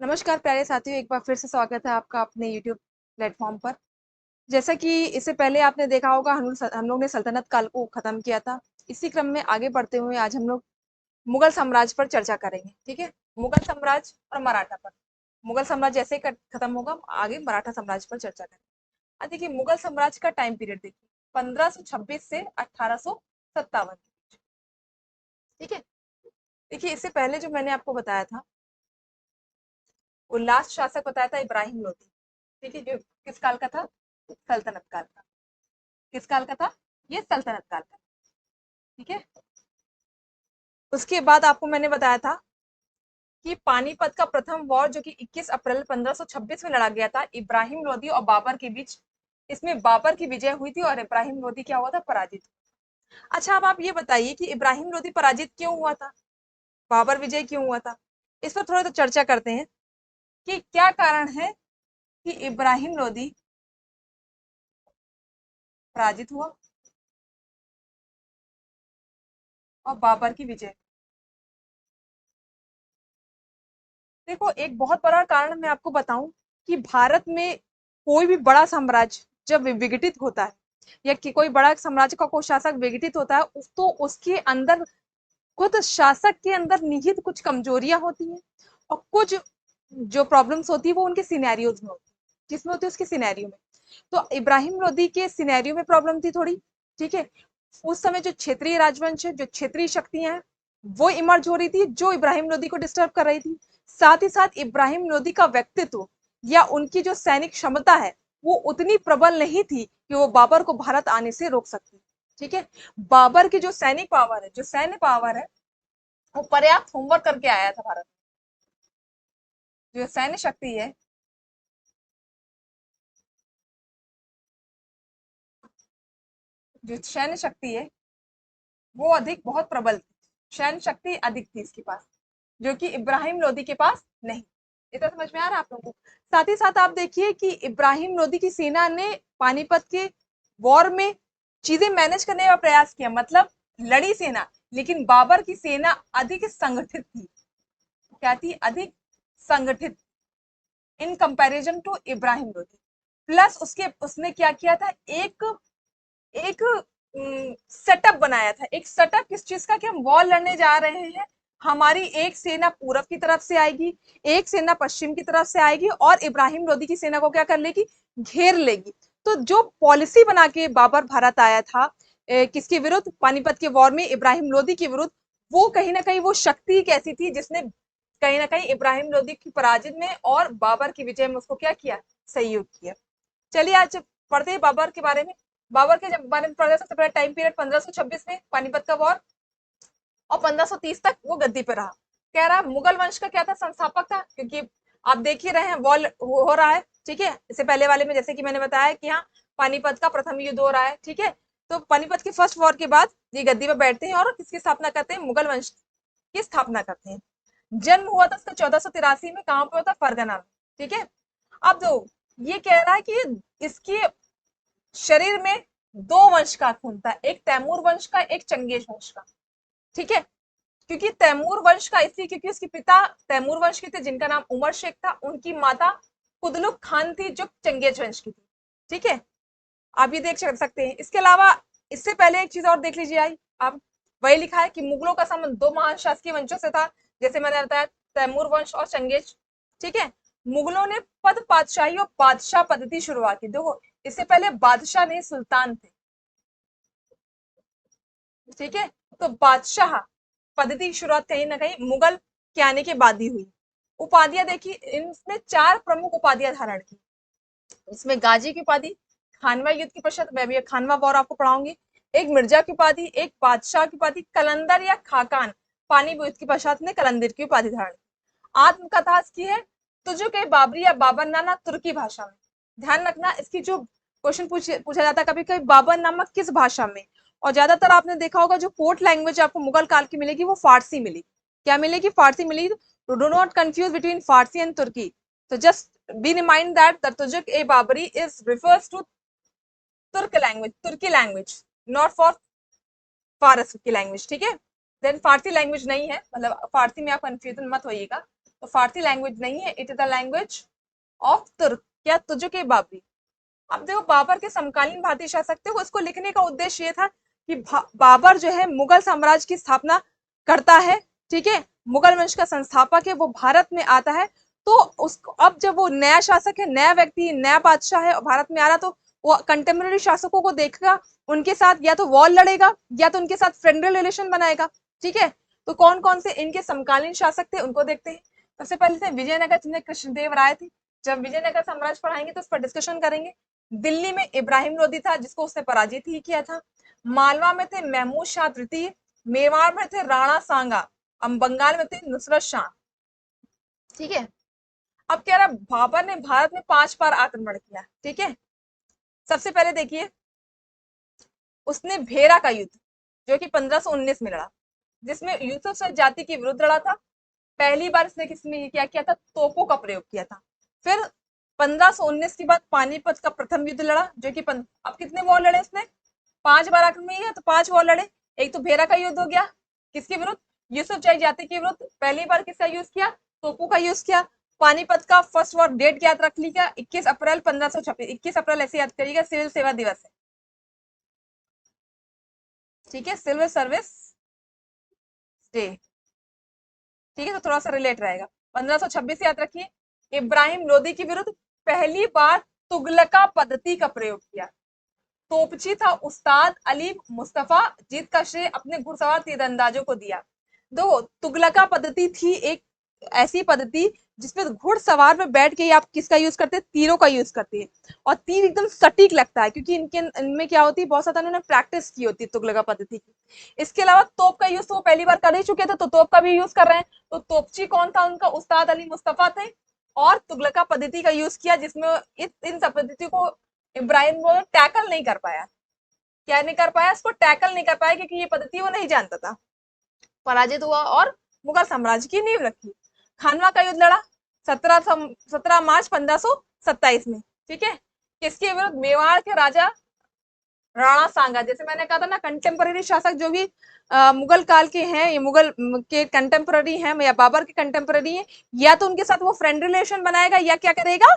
नमस्कार प्यारे साथियों, एक बार फिर से स्वागत है आपका अपने यूट्यूब प्लेटफॉर्म पर। जैसा कि इससे पहले आपने देखा होगा, हम लोग ने सल्तनत काल को खत्म किया था। इसी क्रम में आगे बढ़ते हुए आज हम लोग मुगल साम्राज्य पर चर्चा करेंगे। ठीक है, मुगल साम्राज्य और मराठा पर। मुगल साम्राज्य जैसे ही खत्म होगा, आगे मराठा साम्राज्य पर चर्चा करेंगे। अब देखिए, मुगल साम्राज्य का टाइम पीरियड देखिए, 1526 से 1857। ठीक है, देखिए इससे पहले जो मैंने आपको बताया था, वो लास्ट शासक बताया था इब्राहिम लोदी। ठीक है, जो किस काल का था? सल्तनत काल का। किस काल का था? ये सल्तनत काल का। ठीक है, उसके बाद आपको मैंने बताया था कि पानीपत का प्रथम वॉर जो कि 21 अप्रैल 1526 में लड़ा गया था इब्राहिम लोदी और बाबर के बीच, इसमें बाबर की विजय हुई थी और इब्राहिम लोदी क्या हुआ था? पराजित। अच्छा, अब आप ये बताइए कि इब्राहिम लोदी पराजित क्यों हुआ था, बाबर विजय क्यों हुआ था? इस पर थोड़ा तो चर्चा करते हैं कि क्या कारण है कि इब्राहिम लोदी पराजित हुआ और बाबर की विजय। देखो, एक बहुत बड़ा कारण मैं आपको बताऊं कि भारत में कोई भी बड़ा साम्राज्य जब विघटित होता है या कि कोई बड़ा साम्राज्य का कोई शासक विघटित होता है, तो उसके अंदर खुद शासक के अंदर निहित कुछ कमजोरियां होती हैं और कुछ जो प्रॉब्लम्स होती है वो उनके सिनेरियोज में होती है। किसमें होती है? उसके सिनेरियो में। तो इब्राहिम लोदी के सिनेरियो में प्रॉब्लम थी थोड़ी। ठीक है, उस समय जो क्षेत्रीय राजवंश है, जो क्षेत्रीय शक्तियां हैं, वो इमर्ज हो रही थी, जो इब्राहिम लोदी को डिस्टर्ब कर रही थी। साथ ही साथ इब्राहिम लोदी का व्यक्तित्व या उनकी जो सैनिक क्षमता है, वो उतनी प्रबल नहीं थी कि वो बाबर को भारत आने से रोक सकती। ठीक है, बाबर की जो सैनिक पावर है, जो सैन्य पावर है, वो पर्याप्त होमवर्क करके आया था भारत में। जो सैन्य शक्ति है, जो सैन्य शक्ति है, वो अधिक बहुत प्रबल थी। सैन्य शक्ति अधिक थी इसके पास, जो कि इब्राहिम लोदी के पास नहीं। इतना समझ में आ रहा है आप लोगों को? साथ ही साथ आप देखिए कि इब्राहिम लोदी की सेना ने पानीपत के वॉर में चीजें मैनेज करने का प्रयास किया, मतलब लड़ी सेना, लेकिन बाबर की सेना अधिक संगठित थी। क्या थी? अधिक संगठित in comparison to Ibrahim Lodi. Plus उसके उसने क्या किया था? एक एक सेटअप बनाया था। एक सेटअप किस चीज का? कि हम वॉर लड़ने जा रहे हैं, हमारी एक सेना पूरब की तरफ से आएगी, एक सेना पश्चिम की तरफ से आएगी और इब्राहिम लोदी की सेना को क्या कर लेगी? घेर लेगी। तो जो पॉलिसी बना के बाबर भारत आया था, किसके विरुद्ध? पानीपत के वॉर में इब्राहिम लोदी के विरुद्ध। वो कहीं ना कहीं वो शक्ति एक ऐसी थी जिसने कहीं ना कहीं इब्राहिम लोदी की पराजित में और बाबर की विजय में उसको क्या किया? सहयोग किया। चलिए आज पढ़ते हैं बाबर के बारे में। बाबर के जब बारे में पढ़ते, सबसे पहले टाइम पीरियड 1526 में पानीपत का वॉर, और 1530 तक वो गद्दी पर रहा। कह रहा मुगल वंश का क्या था? संस्थापक था, क्योंकि आप देख ही रहे हैं वॉर हो रहा है। ठीक है, इससे पहले वाले में जैसे कि मैंने बताया कि हाँ, पानीपत का प्रथम युद्ध हो रहा है। ठीक है, तो पानीपत के फर्स्ट वॉर के बाद ये गद्दी पर बैठते हैं और किसकी स्थापना करते हैं? मुगल वंश की स्थापना करते हैं। जन्म हुआ था उसका 1483 में। कहां पे होता? फरगना में। ठीक है, अब दो, ये कह रहा है कि इसके शरीर में दो वंश का खून था, एक तैमूर वंश का, एक चंगेज वंश का। ठीक है, क्योंकि तैमूर वंश का इसलिए क्योंकि उसके पिता तैमूर वंश के थे जिनका नाम उमर शेख था, उनकी माता कुदलुक खान थी जो चंगेज वंश की थी। ठीक है, आप ये देख सकते हैं। इसके अलावा इससे पहले एक चीज और देख लीजिए आई आप, वही लिखा है कि मुगलों का संबंध दो महान शासकीय वंशों से था, जैसे मैंने बताया, तैमूर वंश और चंगेज। ठीक है, मुगलों ने पद पातशाही और बादशाह पद्धति शुरुआत की। देखो, इससे पहले बादशाह नहीं, सुल्तान थे। ठीक है, तो बादशाह पद्धति की शुरुआत कहीं ना कहीं मुगल के आने के बाद ही हुई। उपाधियां देखी, इनमें चार प्रमुख उपाधियां धारण की। इसमें गाजी की उपाधि, खानवा युद्ध के पश्चात, मैं भी खानवा वॉर आपको पढ़ाऊंगी, एक मिर्जा की उपाधि, एक बादशाह की उपाधि, कलंदर या खाकान पानी युद्ध के पश्चात ने कलंदर की उपाधि धारण की। आत्मकथा की है तुझो के बाबरी या बाबरनामा तुर्की भाषा में। ध्यान रखना, इसकी जो क्वेश्चन पूछा जाता है कभी कभी, बाबरनामा किस भाषा में? और ज्यादातर आपने देखा होगा जो कोर्ट लैंग्वेज आपको मुगल काल की मिलेगी वो फारसी मिलेगी। क्या मिलेगी? फारसी मिलेगी। तो do not confuse between Farsi and Turki. तो just be remind that the Tujik-e-Babari is refers to Turki language, not for फारस की लैंग्वेज। ठीक है, देन फारसी लैंग्वेज नहीं है, मतलब फारसी में आप कंफ्यूजन मत होइएगा। तो फारसी लैंग्वेज नहीं है, it is the language of तुर्क या तुजुक बाबरी। अब देखो बाबर के समकालीन भारतीय शासक थे, उसको लिखने का उद्देश्य ये था कि बाबर जो है मुगल साम्राज्य की स्थापना करता है, ठीक है, मुगल वंश का संस्थापक है, वो भारत में आता है। तो उसको अब जब वो नया शासक है, नया व्यक्ति, नया बादशाह है और भारत में आ रहा, तो वो कंटेम्प्रेरी शासकों को देखेगा, उनके साथ या तो वॉर लड़ेगा या तो उनके साथ फ्रेंडली रिलेशन बनाएगा, ठीक है। तो कौन कौन से इनके समकालीन शासक थे उनको देखते हैं। सबसे पहले थे विजयनगर में कृष्णदेव राय थे। जब विजयनगर साम्राज्य पढ़ाएंगे तो उस पर डिस्कशन करेंगे। दिल्ली में इब्राहिम लोदी था, जिसको उसने पराजित ही किया था। मालवा में थे महमूद शाह तृतीय, मेवाड़ में थे राणा सांगा, बंगाल में थे नुसरत शाह, ठीक है। अब कह रहा बाबर ने भारत में 5 बार आक्रमण किया, ठीक है। सबसे पहले देखिए उसने भेरा का युद्ध जो कि 1519 में लड़ा, जिसमें यूसुफ शाह जाति के विरुद्ध लड़ा था। पहली बार इसने किसमें क्या किया था, तोपों का प्रयोग किया था। फिर 1519 के बाद पानीपत का प्रथम युद्ध लड़ा, जो कि अब कितने वॉर लड़े इसने, 5 बार आक्रमण किया, तो 5 वॉर लड़े। एक तो भेरा का युद्ध हो गया, किसके विरुद्ध, यूसुफजाई जाति के विरुद्ध। पहली बार किसका यूज किया, तोपों का यूज किया। पानीपत का फर्स्ट वॉर डेट याद रख लीजिएगा, 21 अप्रैल 1526, 21 अप्रैल ऐसे याद करिएगा, सिविल सेवा दिवस है, ठीक है, सिविल सर्विस डे, ठीक है। तो थोड़ा सा रिलेट रहेगा, 1526 याद रखिए। इब्राहिम लोदी के विरुद्ध पहली बार तुगलका पद्धति का प्रयोग किया। तोपची था उस्ताद अली मुस्तफा, जीत का श्रेय अपने घुड़सवार तीरंदाजों को दिया। दो तुगलका पद्धति थी एक ऐसी पद्धति जिसमें घुड़सवार में बैठ के आप किसका यूज करते हैं, तीरों का यूज करते हैं, और तीर एकदम सटीक लगता है क्योंकि इनमें क्या होती है, बहुत ज्यादा उन्होंने प्रैक्टिस की होती है तुगलका पद्धति की। इसके अलावा तोप का यूज तो वो पहली बार कर ही चुके थे, तो तोप का भी यूज कर रहे हैं। तो तोपची कौन था उनका, उस्ताद अली मुस्तफा थे, और तुगलका पद्धति का यूज किया, जिसमें इन सब पद्धतियों को इब्राहिम वो टैकल नहीं कर पाया। क्या नहीं कर पाया, इसको टैकल नहीं कर पाया क्योंकि ये पद्धति वो नहीं जानता था। पराजित हुआ और मुगल साम्राज्य की नींव रखी। खानवा का युद्ध लड़ा 17 मार्च 1527 में, ठीक है। किसके विरुद्ध, मेवाड़ के राजा राणा सांगा। जैसे मैंने कहा था ना, कंटेम्पररी शासक जो भी मुगल काल के हैं, ये मुगल के कंटेम्पररी हैं या बाबर के कंटेम्पररी हैं, या तो उनके साथ वो फ्रेंड रिलेशन बनाएगा या क्या करेगा,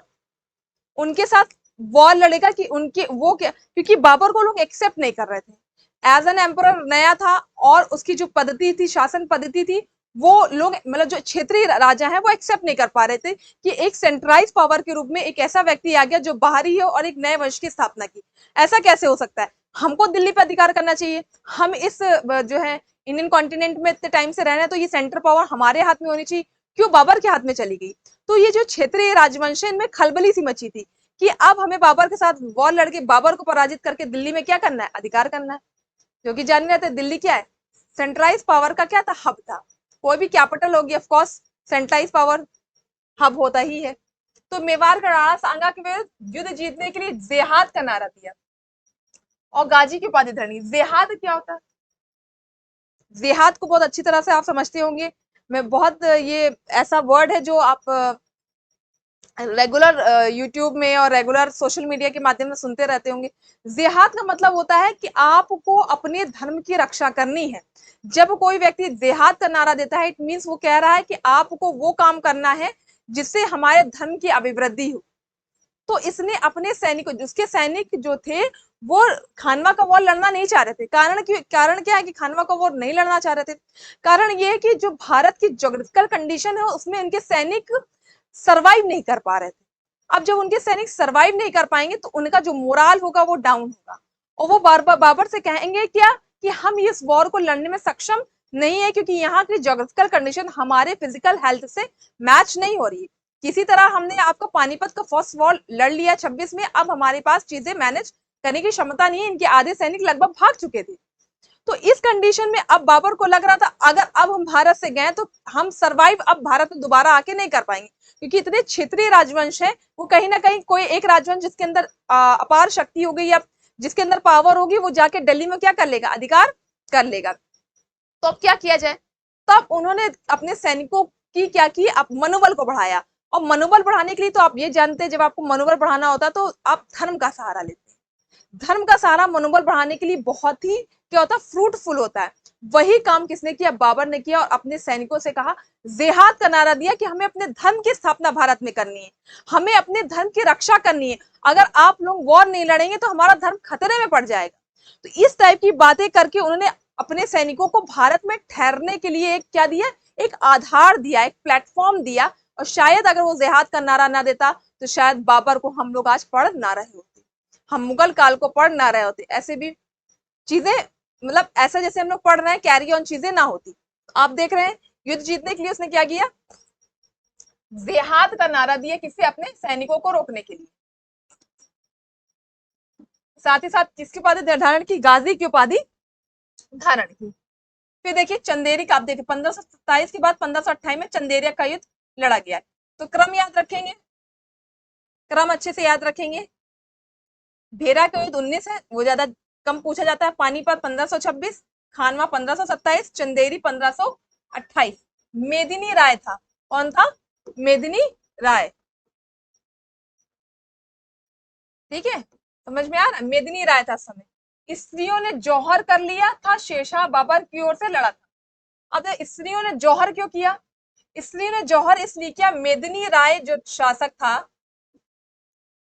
उनके साथ वॉर लड़ेगा कि उनके वो क्या, क्योंकि बाबर को लोग एक्सेप्ट नहीं कर रहे थे एज एन एम्परर, नया था, और उसकी जो पद्धति थी, शासन पद्धति थी, वो लोग मतलब जो क्षेत्रीय राजा हैं वो एक्सेप्ट नहीं कर पा रहे थे कि एक सेंट्रलाइज पावर के रूप में एक ऐसा व्यक्ति आ गया जो बाहरी हो और एक नए वंश की स्थापना की। ऐसा कैसे हो सकता है, हमको दिल्ली पर अधिकार करना चाहिए, हम इस जो है इंडियन कॉन्टिनेंट में इतने टाइम से रह रहे हैं, तो ये सेंटर पावर हमारे हाथ में होनी चाहिए, क्यों बाबर के हाथ में चली गई। तो ये जो क्षेत्रीय राजवंश है, इनमें खलबली सी मची थी कि अब हमें बाबर के साथ वॉर लड़के बाबर को पराजित करके दिल्ली में क्या करना है, अधिकार करना है, क्योंकि जान रहे थे दिल्ली क्या है, सेंट्रलाइज पावर का क्या था, हब था। कोई भी कैपिटल होगी of course centralise power hub होता ही है। तो मेवाड़ का राणा सांगा के विरुद्ध युद्ध जीतने के लिए जेहाद का नारा दिया और गाजी की उपाधि धरनी। जेहाद क्या होता है, जेहाद को बहुत अच्छी तरह से आप समझते होंगे, मैं बहुत ये ऐसा वर्ड है जो आप रेगुलर यूट्यूब में और रेगुलर सोशल मीडिया के माध्यम से सुनते रहते होंगे। जिहाद का मतलब होता है कि आपको अपने धर्म की रक्षा करनी है। जब कोई व्यक्ति जिहाद का नारा देता है, इट मींस वो कह रहा है कि आपको वो काम करना है जिससे हमारे धर्म की अभिवृद्धि हो। तो इसने अपने सैनिकों, उसके सैनिक जो थे वो खानवा का वॉर लड़ना नहीं चाह रहे थे। कारण क्या है कि खानवा का वॉर नहीं लड़ना चाह रहे थे, कारण ये है कि जो भारत की ज्योग्राफिकल कंडीशन है उसमें उनके सैनिक सरवाइव नहीं कर पा रहे थे। अब जब उनके सैनिक सरवाइव नहीं कर पाएंगे तो उनका जो मोराल होगा वो डाउन होगा, और वो बाबर से कहेंगे क्या कि हम इस वॉर को लड़ने में सक्षम नहीं है, क्योंकि यहाँ की ज्योग्राफिकल कंडीशन हमारे फिजिकल हेल्थ से मैच नहीं हो रही है। किसी तरह हमने आपको पानीपत का फर्स्ट वॉर लड़ लिया 26 में, अब हमारे पास चीजें मैनेज करने की क्षमता नहीं है, इनके आधे सैनिक लगभग भाग चुके थे। तो इस कंडीशन में अब बाबर को लग रहा था अगर अब हम भारत से गए तो हम सरवाइव अब भारत में दोबारा आके नहीं कर पाएंगे, क्योंकि इतने क्षेत्रीय राजवंश है, वो कहीं ना कहीं कोई एक राजवंश जिसके अंदर अपार शक्ति हो गई या जिसके अंदर पावर होगी, वो जाके दिल्ली में क्या कर लेगा, अधिकार कर लेगा। तो अब क्या किया जाए, तो अब उन्होंने अपने सैनिकों की क्या की, अब मनोबल को बढ़ाया, और मनोबल बढ़ाने के लिए तो आप ये जानते हैं जब आपको मनोबल बढ़ाना होता है तो आप धर्म का सहारा लेते हैं। धर्म का सहारा मनोबल बढ़ाने के लिए बहुत ही क्या होता है, फ्रूटफुल होता है। वही काम किसने किया? बाबर ने किया और अपने सैनिकों से कहा, जिहाद का नारा दिया कि हमें अपने धर्म की स्थापना भारत में करनी है, हमें अपने धर्म की रक्षा करनी है, अगर आप लोग वॉर नहीं लड़ेंगे तो हमारा धर्म खतरे में पड़ जाएगा। तो इस टाइप की बातें करके उन्होंने अपने सैनिकों को भारत में ठहरने के लिए एक क्या दिया? एक आधार दिया, एक प्लेटफॉर्म दिया। और शायद अगर वो जिहाद का नारा ना देता तो शायद बाबर को हम लोग आज पढ़ ना रहे होते, हम मुगल काल को पढ़ ना रहे होते, ऐसे भी चीजें, मतलब ऐसा जैसे हम लोग पढ़ रहे हैं कैरी ऑन चीजें ना होती। आप देख रहे हैं युद्ध जीतने के लिए उसने क्या किया? जिहाद का नारा दिया, किससे? अपने सैनिकों को रोकने के लिए। साथ ही साथ किसकी उपाधि धारण की? गाजी की उपाधि धारण की। फिर देखिए चंदेरी का, आप देखिए 1527 के बाद 1528 में चंदेरिया का युद्ध लड़ा गया। तो क्रम याद रखेंगे, क्रम अच्छे से याद रखेंगे। भेरा का युद्ध 19 है, वो ज्यादा कम पूछा जाता है। पानीपत 1526, खानवा 1527, चंदेरी 1528। मेदिनी राय था, कौन था? मेदिनी राय। ठीक है, समझ में आ रहा है? मेदिनी राय था समय। स्त्रियों ने जौहर कर लिया था, शेरशाह बाबर की ओर से लड़ा था। अब स्त्रियों ने जौहर क्यों किया? स्त्रियों ने जौहर इसलिए किया, मेदिनी राय जो शासक था,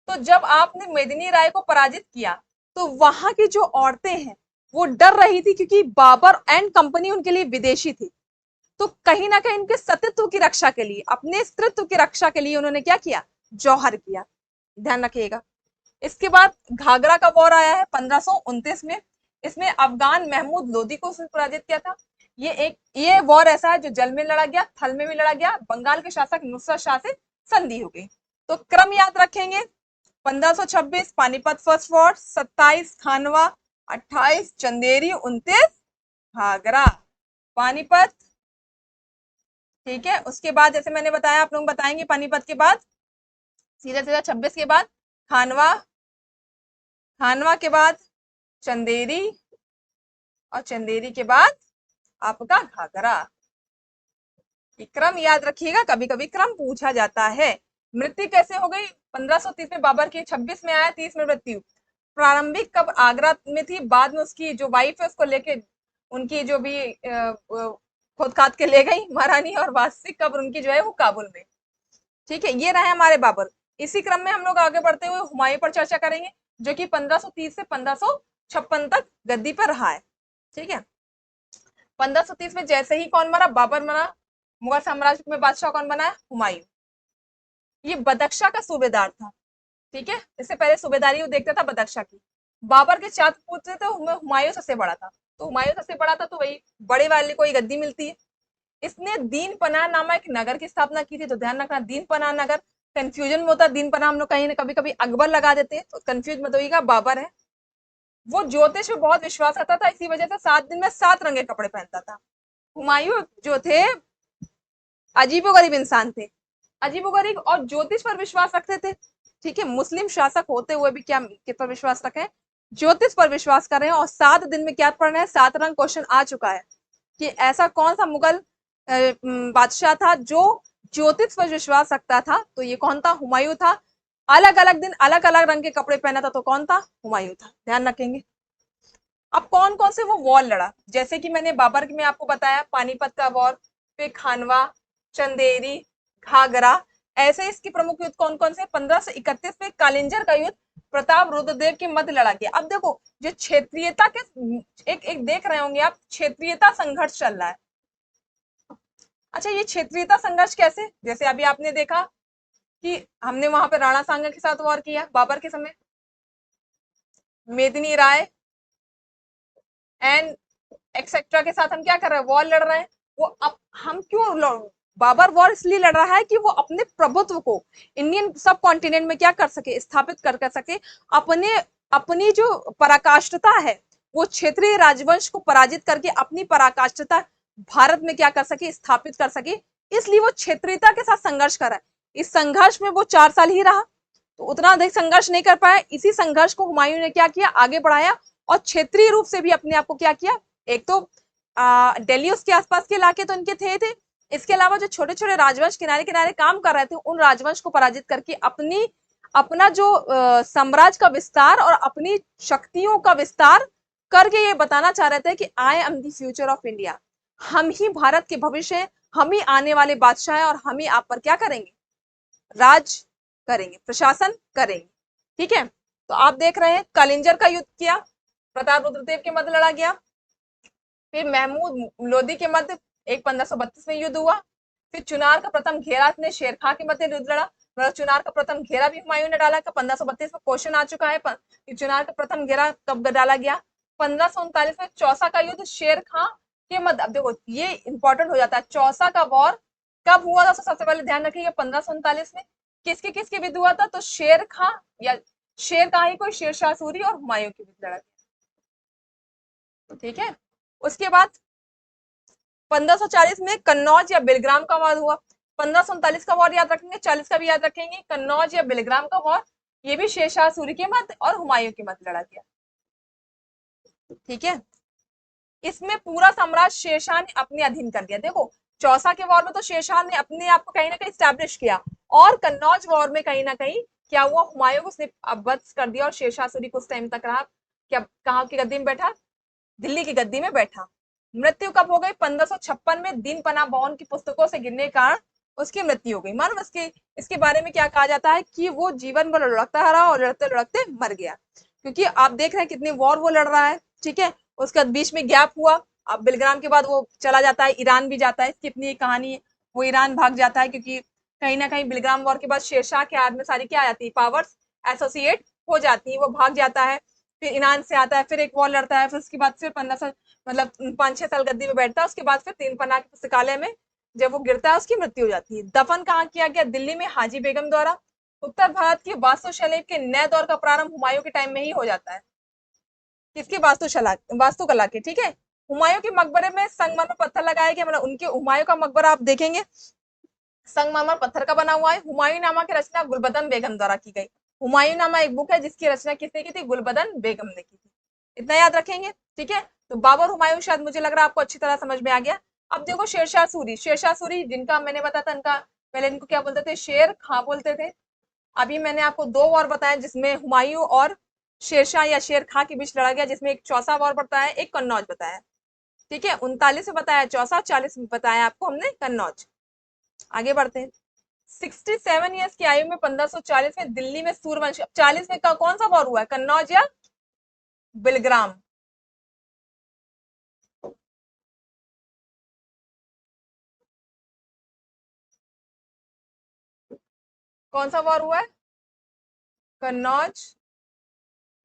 तो जब आपने मेदिनी राय को पराजित किया तो वहां की जो औरतें हैं वो डर रही थी, क्योंकि बाबर एंड कंपनी उनके लिए विदेशी थी। तो कहीं ना कहीं उनके सतीत्व की रक्षा के लिए, अपने स्त्रीत्व की रक्षा के लिए उन्होंने क्या किया? जौहर किया। ध्यान रखिएगा। इसके बाद घाघरा का वॉर आया है 1529 में। इसमें अफगान महमूद लोदी को उसने पराजित किया था। ये वॉर ऐसा है जो जल में लड़ा गया, थल में भी लड़ा गया। बंगाल के शासक नुसरत शाह से संधि हो गई। तो क्रम याद रखेंगे, 1526 पानीपत फर्स्ट वॉर, 27 खानवा, 28 चंदेरी, 29 घाघरा। पानीपत, ठीक है। उसके बाद जैसे मैंने बताया, आप लोग बताएंगे पानीपत के बाद सीधा सीधा 26 के बाद खानवा, खानवा के बाद चंदेरी, और चंदेरी के बाद आपका घाघरा। क्रम याद रखिएगा, कभी कभी क्रम पूछा जाता है। मृत्यु कैसे हो गई? 1530 में बाबर की, 26 में आया, 30 में मृत्यु। प्रारंभिक कब आगरा में थी, बाद में उसकी जो वाइफ है उसको लेके उनकी जो भी खुद खाद के ले गई महारानी, और वास्तविक कब्र उनकी जो है वो काबुल में। ठीक है, ये रहे हमारे बाबर। इसी क्रम में हम लोग आगे बढ़ते हुए हुमायूं पर चर्चा करेंगे, जो कि 1530 से 1556 तक गद्दी पर रहा है। ठीक है, 1530 में जैसे ही कौन मरा? बाबर मरा। मुगल साम्राज्य में बादशाह कौन बना? हुमायूं। ये बदख्शा का सूबेदार था। ठीक है, इससे पहले सूबेदारी वो देखता था बदख्शा की। बाबर के 4 पुत्र थे, हुमायूं सबसे बड़ा था। तो हुमायूं सबसे बड़ा था तो वही बड़े वाले को ही गद्दी मिलती है। इसने दीन पनाह नामा एक नगर की स्थापना की थी। तो ध्यान रखना, दीन पनाह नगर, कंफ्यूजन में होता है दीन पनाह, हम लोग कहीं ना कभी कभी अकबर लगा देते हैं, तो कंफ्यूज मत होइएगा, बाबर है। वो ज्योतिष में बहुत विश्वास करता था, इसी वजह से 7 दिन में 7 रंग के कपड़े पहनता था। हुमायूं जो थे अजीबोगरीब इंसान थे, अजीबोगरीब, और ज्योतिष पर विश्वास रखते थे। ठीक है, मुस्लिम शासक होते हुए भी क्या किस पर विश्वास रखे? ज्योतिष पर विश्वास कर रहे हैं। और 7 दिन में क्या पढ़ रहे हैं? 7 रंग क्वेश्चन आ चुका है कि ऐसा कौन सा मुगल बादशाह था जो ज्योतिष पर विश्वास रखता था? तो ये कौन था? हुमायूं था। अलग अलग दिन अलग अलग रंग के कपड़े पहना था, तो कौन था? हुमायूं था। ध्यान रखेंगे। अब कौन कौन से वो वॉर लड़ा, जैसे कि मैंने बाबर में आपको बताया पानीपत का वॉर, फिर खानवा, चंदेरी, घाघरा। ऐसे इसके प्रमुख युद्ध कौन कौन से? 1531 में कालिंजर का युद्ध प्रताप रुद्रदेव के मध्य लड़ा गया। अब देखो, जो क्षेत्रीयता के एक देख रहे होंगे आप, क्षेत्रीयता संघर्ष चल रहा है। अच्छा, ये क्षेत्रीयता संघर्ष कैसे? जैसे अभी आपने देखा कि हमने वहां पे राणा सांगा के साथ वॉर किया बाबर के समय, मेदिनी राय एंड एक्सेट्रा के साथ हम क्या कर रहे हैं? वॉर लड़ रहे हैं। वो अब हम क्यों बाबर वॉर इसलिए लड़ रहा है कि वो अपने प्रभुत्व को इंडियन सब कॉन्टिनेंट में क्या कर सके? स्थापित कर सके। अपने अपनी जो पराकाष्ठता है वो क्षेत्रीय राजवंश को पराजित करके अपनी पराकाष्ठता भारत में क्या कर सके? स्थापित कर सके। इसलिए वो क्षेत्रीयता के साथ संघर्ष कर रहा है। इस संघर्ष में वो 4 साल ही रहा, तो उतना अधिक संघर्ष नहीं कर पाया। इसी संघर्ष को हुमायूं ने क्या किया? आगे बढ़ाया, और क्षेत्रीय रूप से भी अपने आप को क्या किया? एक तो दिल्ली उसके आसपास के इलाके तो इनके थे। इसके अलावा जो छोटे छोटे राजवंश किनारे किनारे काम कर रहे थे, उन राजवंश को पराजित करके अपना जो साम्राज्य का विस्तार और अपनी शक्तियों का विस्तार करके ये बताना चाह रहे थे कि I am the future of India, हम ही भारत के भविष्य हैं, हम ही आने वाले बादशाह हैं और हम ही आप पर क्या करेंगे, राज करेंगे, प्रशासन करेंगे। ठीक है, तो आप देख रहे हैं कलिंजर का युद्ध किया, प्रताप रुद्रदेव के मध्य लड़ा गया, फिर महमूद लोदी के मध्य एक 1532 में युद्ध हुआ, फिर चुनार का प्रथम घेरा ने शेर खां के मध्य युद्ध लड़ा, मतलब चुनार का प्रथम घेरा भी हुमायूं ने डाला। 1532 में क्वेश्चन आ चुका है कि चुनार का प्रथम घेरा कब डाला गया, 1539 में चौसा का युद्ध शेर खां के मध्य। अब देखो ये इंपॉर्टेंट हो जाता है, चौसा का वॉर कब हुआ था, सबसे पहले ध्यान रखिएगा 1539 में किसके किसके विरुद्ध हुआ था, तो शेर खां या शेर खां ही कोई शेरशाह सूरी और हुमायूं के विरुद्ध लड़ा गया। ठीक है, उसके बाद 1540 में कन्नौज या बिलग्राम का वार हुआ। 1539 का वॉर याद रखेंगे, 40 का भी याद रखेंगे। कन्नौज या बिलग्राम का वॉर, ये भी शेरशाह सूरी के मध्य और हुमायूं के मध्य लड़ा गया। ठीक है, इसमें पूरा साम्राज्य शेरशाह ने अपने अधीन कर दिया। देखो चौसा के वॉर में तो शेरशाह ने अपने आप को कहीं ना कहीं स्टैब्लिश किया, और कन्नौज वॉर में कहीं ना कहीं क्या हुआ, हुमायूं को उसने अवध कर दिया और शेरशाह सूरी कुछ टाइम तक रहा, क्या कहाँ की गद्दी में बैठा, दिल्ली की गद्दी में बैठा। मृत्यु कब हो गई, 1556 में दिन पना भवन की पुस्तकों से गिरने के कारण उसकी मृत्यु हो गई। मालूम इसके बारे में क्या कहा जाता है कि वो जीवन भर लड़ता रहा और लड़ते लड़ते मर गया, क्योंकि आप देख रहे हैं कितनी वॉर वो लड़ रहा है। ठीक है, उसका बीच में गैप हुआ, अब बिलग्राम के बाद वो चला जाता है, ईरान भी जाता है, इसकी अपनी एक कहानी है, वो ईरान भाग जाता है क्योंकि कहीं ना कहीं बिलग्राम वॉर के बाद शेरशाह के हाथ में सारी क्या आ जाती है, पावर्स एसोसिएट हो जाती है, वो भाग जाता है, फिर ईरान से आता है, फिर एक वॉर लड़ता है, फिर उसके बाद फिर 15 मतलब 5-6 साल गद्दी में बैठता है, उसके बाद फिर तीन पन्ना के पुस्तकालय में जब वो गिरता है उसकी मृत्यु हो जाती है। दफन कहाँ किया गया, दिल्ली में हाजी बेगम द्वारा। उत्तर भारत की वास्तुशैली के नए दौर का प्रारंभ हुमायूं के टाइम में ही हो जाता है, किसकी वास्तुकला के। ठीक है, हुमायूं के मकबरे में संगमरमर पत्थर लगाया गया, मतलब उनके हुमायूं का मकबरा आप देखेंगे संगमरमर पत्थर का बना हुआ है। हुमायूं नामा की रचना गुलबदन बेगम द्वारा की गई। हुमायूं नामा एक बुक है जिसकी रचना किसने की थी, गुलबदन बेगम ने की थी, इतना याद रखेंगे। ठीक है, तो बाबर हुमायूं शायद मुझे लग रहा है आपको अच्छी तरह समझ में आ गया। अब देखो शेरशाह सूरी जिनका मैंने बताया था, इनका पहले इनको क्या बोलते थे, शेर खां बोलते थे। अभी मैंने आपको दो वॉर बताया जिसमें हुमायूं और शेरशाह या शेर खां के बीच लड़ा गया, जिसमें एक चौसा वॉर बताया, एक कन्नौज बताया। ठीक है, 39 में बताया चौसा, 40 में बताया आपको हमने कन्नौज। आगे बढ़ते हैं। 67 ईयर्स की आयु में 1540 में दिल्ली में सूर्यवंशी, 40 में कौन सा वॉर हुआ है, कन्नौज या बिलग्राम, कौन सा वॉर हुआ है, कन्नौज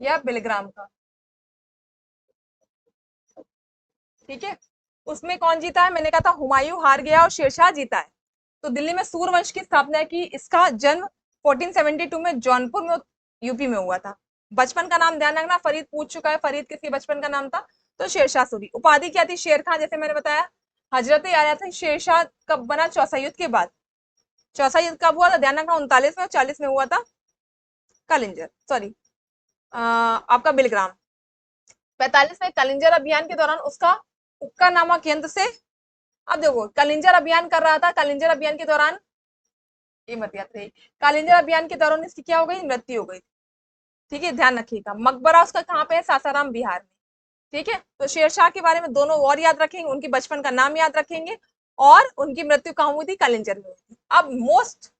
या बिलग्राम का। ठीक है, उसमें कौन जीता है, मैंने कहा था हुमायूं हार गया और शेरशाह जीता है। तो दिल्ली में सूर्यवंश की स्थापना की, इसका जन्म 1472 में जौनपुर में यूपी में हुआ था। बचपन का नाम ध्यान रखना, फरीद पूछ चुका है, फरीद किसके बचपन का नाम था, तो शेरशाह सूरी। उपाधि क्या थी, शेर खां, जैसे मैंने बताया। हजरत आया था शेरशाह कब बना, चौसा युद्ध के बाद। चौसा युद्ध कब हुआ था, ध्यान रखना 39 में और 40 में हुआ था कलिंजर, सॉरी आपका बिलग्राम। 45 में कलिंजर अभियान के दौरान उसका उक्का नामक केंद्र से, अब देखो कलिंजर अभियान कर रहा था, कलिंजर अभियान के दौरान ये मत याद रही, कलिंजर अभियान के दौरान इसकी क्या हो गई, मृत्यु हो गई। ठीक है, ध्यान रखिएगा। मकबरा उसका कहाँ पे है, सासाराम बिहार में। ठीक है, तो शेरशाह के बारे में दोनों और याद रखेंगे, उनकी बचपन का नाम याद रखेंगे, और उनकी मृत्यु कहाँ हुई थी, कलिंजर में हुई थी। अब मोस्ट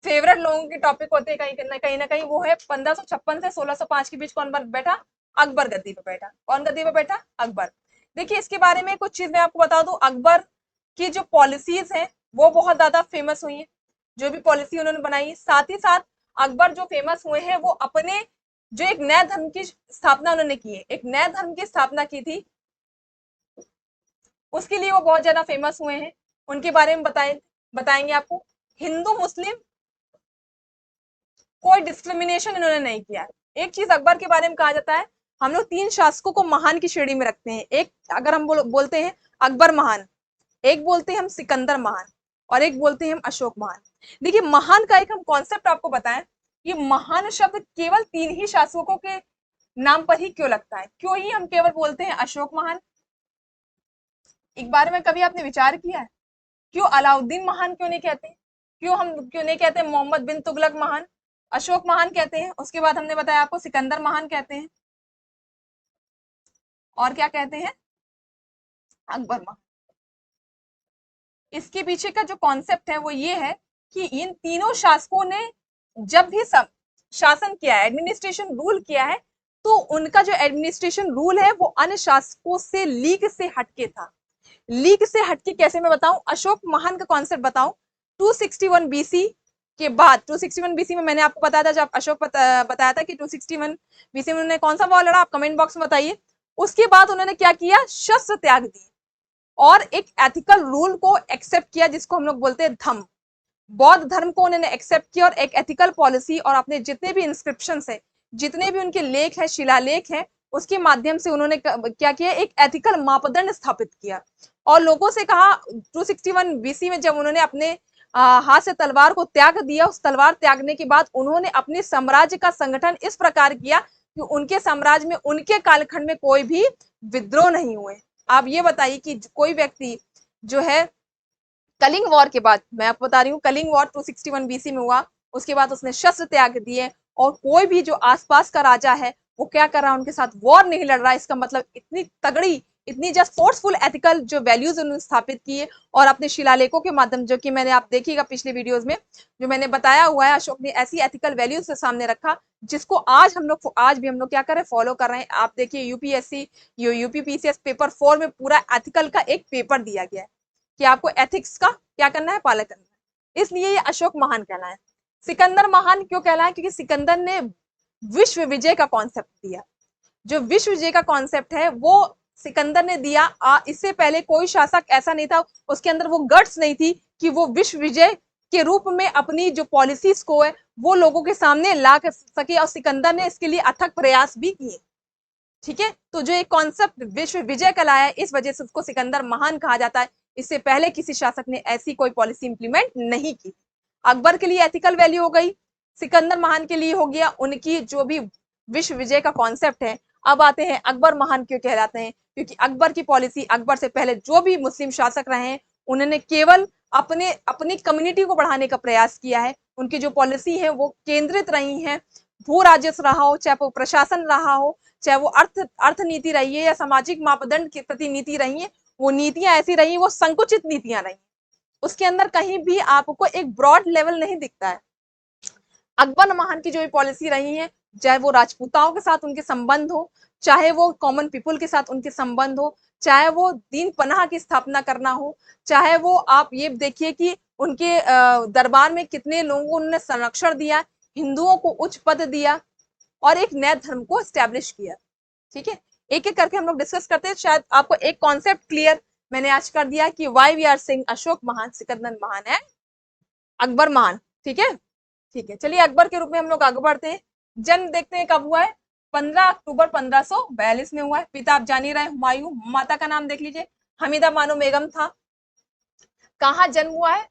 फेवरेट लोगों के टॉपिक होते हैं कहीं ना कहीं, वो है 1556 से 1605 के बीच कौन बैठा, अकबर गद्दी पे बैठा। कौन गद्दी पे बैठा, अकबर। देखिए इसके बारे में कुछ चीज मैं आपको बता दूं, अकबर की जो पॉलिसीज हैं वो बहुत ज्यादा फेमस हुई है, जो भी पॉलिसी उन्होंने बनाई। साथ ही साथ अकबर जो फेमस हुए हैं वो अपने जो एक नए धर्म की स्थापना उन्होंने की है, एक नए धर्म की स्थापना की थी, उसके लिए वो बहुत ज्यादा फेमस हुए हैं। उनके बारे में बताएंगे आपको। हिंदू मुस्लिम कोई डिस्क्रिमिनेशन इन्होंने नहीं किया है। एक चीज अकबर के बारे में कहा जाता है, हम लोग तीन शासकों को महान की श्रेणी में रखते हैं। एक अगर हम बोलते हैं अकबर महान, एक बोलते हैं हम सिकंदर महान, और एक बोलते हैं हम अशोक महान। देखिए महान का एक हम कॉन्सेप्ट आपको बताएं, ये महान शब्द केवल तीन ही शासकों के नाम पर ही क्यों लगता है, क्यों ही हम केवल बोलते हैं अशोक महान। एक बार में कभी आपने विचार किया है, क्यों अलाउद्दीन महान क्यों नहीं कहते, क्यों नहीं कहते मोहम्मद बिन तुगलक महान, अशोक महान कहते हैं, उसके बाद हमने बताया आपको सिकंदर महान कहते हैं। और क्या कहते हैं, अकबर महान। इसके पीछे का जो कॉन्सेप्ट है वो ये है कि इन तीनों शासकों ने जब भी सब शासन किया है, एडमिनिस्ट्रेशन रूल किया है, तो उनका जो एडमिनिस्ट्रेशन रूल है वो अन्य शासकों से लीग से हटके था। लीग से हटके कैसे मैं बताऊं, अशोक महान का कॉन्सेप्ट बताऊं। 261 बीसी के बाद, 261 बीसी में मैंने आपको बताया था, जब अशोक बताया था कि 261 बीसी में उन्होंने कौन सा वॉर लड़ा, आप कमेंट बॉक्स में बताइए। उसके बाद उन्होंने क्या किया, शस्त्र त्याग दिए और एक एथिकल रूल को एक्सेप्ट किया जिसको हम लोग बोलते हैं धम्म। बौद्ध धर्म को उन्होंने एक्सेप्ट किया और एक एथिकल पॉलिसी, और अपने जितने भी इंस्क्रिप्शन है, जितने भी उनके लेख है, शिलालेख है, उसके माध्यम से उन्होंने क्या किया, एक एथिकल मापदंड स्थापित किया और लोगों से कहा। 261 बीसी में जब उन्होंने अपने हाथ से तलवार को त्याग दिया, उस तलवार त्यागने के बाद उन्होंने अपने साम्राज्य का संगठन इस प्रकार किया कि उनके साम्राज्य में, उनके कालखंड में कोई भी विद्रोह नहीं हुए। आप ये बताइए कि कोई व्यक्ति जो है कलिंग वॉर के बाद, मैं आपको बता रही हूँ, कलिंग वॉर 261 बीसी में हुआ, उसके बाद उसने शस्त्र त्याग दिए और कोई भी जो आसपास का राजा है वो क्या कर रहा है, उनके साथ वॉर नहीं लड़ रहा है। इसका मतलब इतनी तगड़ी, इतनी जस्ट फोर्सफुल एथिकल जो वैल्यूज उन्होंने स्थापित किए और अपने शिलालेखों के माध्यम, जो कि मैंने, आप देखिएगा पिछले वीडियोज में जो मैंने बताया हुआ है, अशोक ने ऐसी एथिकल वैल्यूज से सामने रखा जिसको आज भी हम लोग क्या कर रहे हैं, फॉलो कर रहे हैं। आप देखिए यूपीएससी, यूपीपीसीएस पेपर 4 में पूरा एथिकल का एक पेपर दिया गया है कि आपको एथिक्स का क्या करना है, पालन करना है। इसलिए ये अशोक महान कहना है। सिकंदर महान क्यों कहलाया, क्योंकि सिकंदर ने विश्व विजय का कॉन्सेप्ट दिया। जो विश्व विजय का कॉन्सेप्ट है वो सिकंदर ने दिया। इससे पहले कोई शासक ऐसा नहीं था, उसके अंदर वो गट्स नहीं थी कि वो विश्व विजय के रूप में अपनी जो पॉलिसीज को है वो लोगों के सामने ला सके, और सिकंदर ने इसके लिए अथक प्रयास भी किए। ठीक है, तो जो एक कॉन्सेप्ट विश्व विजय का लाया है, इस वजह से उसको सिकंदर महान कहा जाता है। इससे पहले किसी शासक ने ऐसी कोई पॉलिसी इंप्लीमेंट नहीं की। अकबर के लिए एथिकल वैल्यू हो गई, सिकंदर महान के लिए हो गया उनकी जो भी विश्व विजय का कॉन्सेप्ट है। अब आते हैं अकबर महान क्यों कहलाते हैं, क्योंकि अकबर की पॉलिसी, अकबर से पहले जो भी मुस्लिम शासक रहे हैं उन्होंने केवल अपनी कम्युनिटी को बढ़ाने का प्रयास किया है। उनकी जो पॉलिसी है वो केंद्रित रही है, भू राजस्व रहा हो, चाहे वो प्रशासन रहा हो, चाहे वो अर्थनीति रही है या सामाजिक मापदंड के प्रति नीति रही है, वो नीतियां ऐसी रही, वो संकुचित नीतियां रही। उसके अंदर कहीं भी आपको एक ब्रॉड लेवल नहीं दिखता है। अकबर महान की जो भी पॉलिसी रही है, चाहे वो राजपूताओं के साथ उनके संबंध हो, चाहे वो कॉमन पीपल के साथ उनके संबंध हो, चाहे वो दीन पनाह की स्थापना करना हो, चाहे वो आप ये देखिए कि उनके दरबार में कितने लोगों को उन्होंने संरक्षण दिया, हिंदुओं को उच्च पद दिया और एक नए धर्म को स्टैब्लिश किया। ठीक है, एक एक करके हम लोग डिस्कस करते हैं। शायद आपको एक कॉन्सेप्ट क्लियर मैंने आज कर दिया कि why we are saying Ashok महान, सिकंदर महान है, अकबर महान। ठीक है, ठीक है, चलिए अकबर के रूप में हम लोग आगे बढ़ते हैं। जन्म देखते हैं कब हुआ है, 15 अक्टूबर 1542 में हुआ है। पिता आप जान ही रहे, हुमायूं। माता का नाम देख लीजिए, हमीदा बानो बेगम था। कहाँ जन्म हुआ है,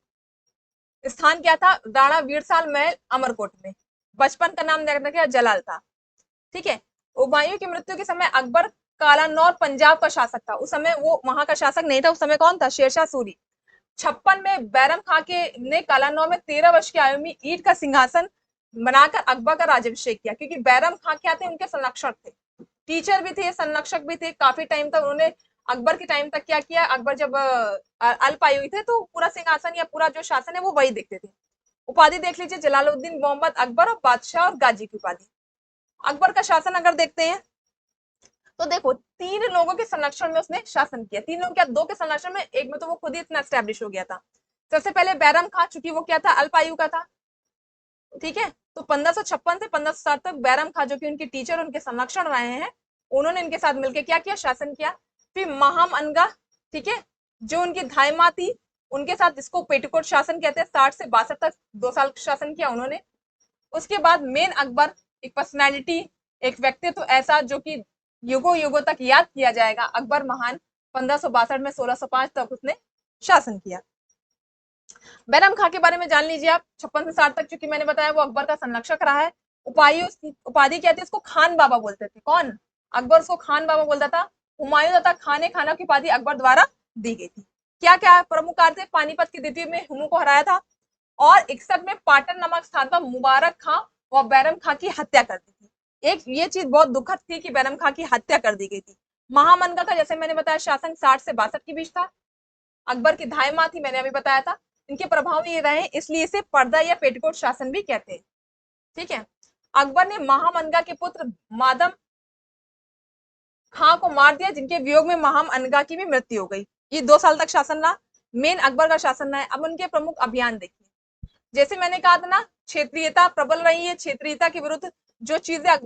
स्थान क्या था, राणा वीरसाल महल अमरकोट में। बचपन का नाम रखा जलाल था। ठीक है, हुमायूं की मृत्यु के समय अकबर कालानौर पंजाब का शासक था। उस समय वो वहां का शासक नहीं था, उस समय कौन था, शेरशाह सूरी। 56 में बैरम खां के ने कालानौर में 13 वर्ष की आयु में ईंट का सिंहासन बनाकर अकबर का राज्याभिषेक किया, क्योंकि बैरम खां क्या थे, उनके संरक्षक थे, टीचर भी थे, संरक्षक भी थे। काफी टाइम तक उन्होंने, अकबर के टाइम तक क्या किया, अकबर जब अल्पायु थे तो पूरा सिंहासन या पूरा जो शासन है वो वही देखते थे। उपाधि देख लीजिए, जलालुद्दीन मोहम्मद अकबर और बादशाह और गाजी की उपाधि। अकबर का शासन अगर देखते हैं तो देखो 3 लोगों के संरक्षण में उसने शासन किया। 3 लोग क्या, 2 के संरक्षण में, एक में तो वो खुद ही इतना एस्टेब्लिश हो गया था। सबसे पहले बैरम खां, चूंकि वो क्या था, अल्पायु का था। ठीक है, तो 1556 से 1560 तक बैरम खां जो कि उनके टीचर, उनके संरक्षण रहे हैं, उन्होंने इनके साथ मिलकर क्या किया, शासन किया। फिर महाम अनगा, ठीक है, जो उनकी धायमा थी, उनके साथ, जिसको पेटिकोट शासन कहते हैं, 60 से 62 तक 2 साल शासन किया उन्होंने। उसके बाद मेन अकबर, एक पर्सनैलिटी, एक व्यक्तित्व ऐसा जो कि युगों युगों तक याद किया जाएगा, अकबर महान। 1562 में 1605 तक उसने शासन किया। बैरम खां के बारे में जान लीजिए आप, 56 से 60 तक, चूंकि मैंने बताया वो अकबर का संरक्षक रहा है। उपाधि क्या थी, उसको खान बाबा बोलते थे। कौन, अकबर उसको खान बाबा बोलता था। हुमायूं तथा खाने खाना की उपाधि अकबर द्वारा दी गई थी। क्या क्या प्रमुख कार्य थे, पानीपत की द्वितीय में हुमू को हराया था और 61 में पाटन नामक स्थान पर मुबारक खां व बैरम खां की हत्या कर दी थी। एक ये चीज बहुत दुखद थी कि बैरम खां की हत्या कर दी गई थी। महामनगा का जैसे मैंने बताया शासन 60 से 62 के बीच था। अकबर की धायमा थी, मैंने अभी बताया था। इनके प्रभाव ये रहे, इसलिए इसे पर्दा या पेटिकोट शासन भी कहते हैं। ठीक है। अकबर ने महामनगा के पुत्र मादम खां को मार दिया, जिनके वियोग में महामनगा की भी मृत्यु हो गई। ये 2 साल तक शासन रहा, मेन अकबर का शासन रहा है। अब उनके प्रमुख अभियान देखिए। जैसे मैंने कहा था ना, क्षेत्रीयता प्रबल रही है। क्षेत्रीयता के विरुद्ध जो चीजें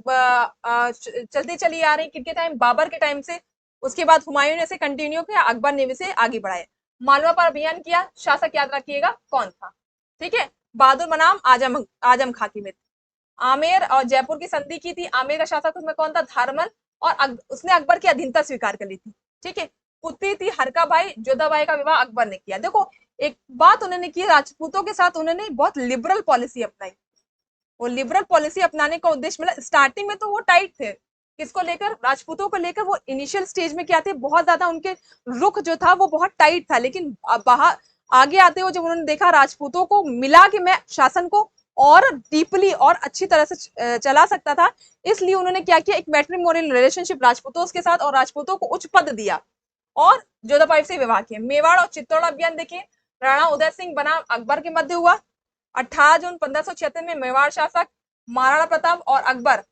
चलती चली आ रही, किनके टाइम, बाबर के टाइम से, उसके बाद हुमायूं ने इसे कंटिन्यू किया, अकबर ने इसे आगे बढ़ाया। मालवा पर अभियान किया, शासक याद रखिएगा कौन था। ठीक है। बहादुर बनाम आजम खां की मित्र। आमेर और जयपुर की संधि की थी। आमेर का शासक उसमें कौन था, धारमल, और उसने अकबर की अधीनता स्वीकार कर ली थी। ठीक है। पुत्री थी हरका भाई, जोधाबाई का विवाह अकबर ने किया। देखो एक बात उन्होंने की, राजपूतों के साथ उन्होंने बहुत लिबरल पॉलिसी अपनाई। वो लिबरल पॉलिसी अपनाने का उद्देश्य, मतलब स्टार्टिंग में तो वो टाइट थे, किसको लेकर, राजपूतों को लेकर। वो इनिशियल स्टेज में क्या थे, बहुत ज्यादा उनके रुख जो था वो बहुत टाइट था। लेकिन बाहर आगे आते हुए जब उन्होंने देखा राजपूतों को मिला कि मैं शासन को और डीपली और अच्छी तरह से चला सकता था, इसलिए उन्होंने क्या किया, एक मैट्रिमोनियल रिलेशनशिप राजपूतों के साथ, और राजपूतों को उच्च पद दिया और जोधाबाई से विवाह किया। मेवाड़ और चित्तौड़ अभियान देखिए, राणा उदय सिंह बनाम अकबर के मध्य हुआ। 18 जून 1576 में मेवाड़ शासक महाराणा प्रताप और अकबर,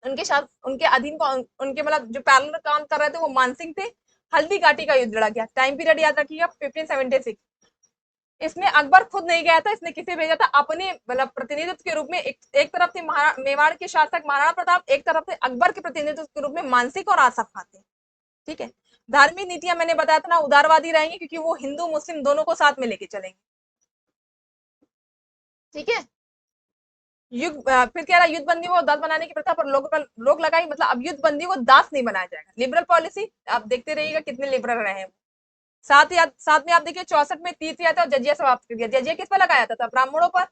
उनके अधीन उनके मतलब जो पैरेलल काम कर रहे थे वो मानसिंह थे। हल्दी घाटी का युद्ध लड़ा गया। टाइम पीरियड याद रखिएगा 1576। इसमें अकबर खुद नहीं गया था, इसने किसे भेजा था, अपने मतलब प्रतिनिधित्व के रूप में। एक तरफ थे मेवाड़ के शासक महाराणा प्रताप, एक तरफ थे अकबर के प्रतिनिधित्व के रूप में मानसिंह और आसफ खां थे। ठीक है। धार्मिक नीतियां मैंने बताया था ना, उदारवादी रहेंगी, क्योंकि वो हिंदू मुस्लिम दोनों को साथ में लेके चलेंगे। ठीक है। फिर कह रहा युद्ध बंदी को दास बनाने की प्रथा पर रोक लगाई, मतलब अब युद्ध बंदी को दास नहीं बनाया जाएगा। लिबरल पॉलिसी आप देखते रहिएगा कितने लिबरल रहे हैं। साथ में आप देखिए 64 में तीर्थ यात्रा और जजिया समाप्त कर दिया। जजिया किस पर लगाया था, ब्राह्मणों पर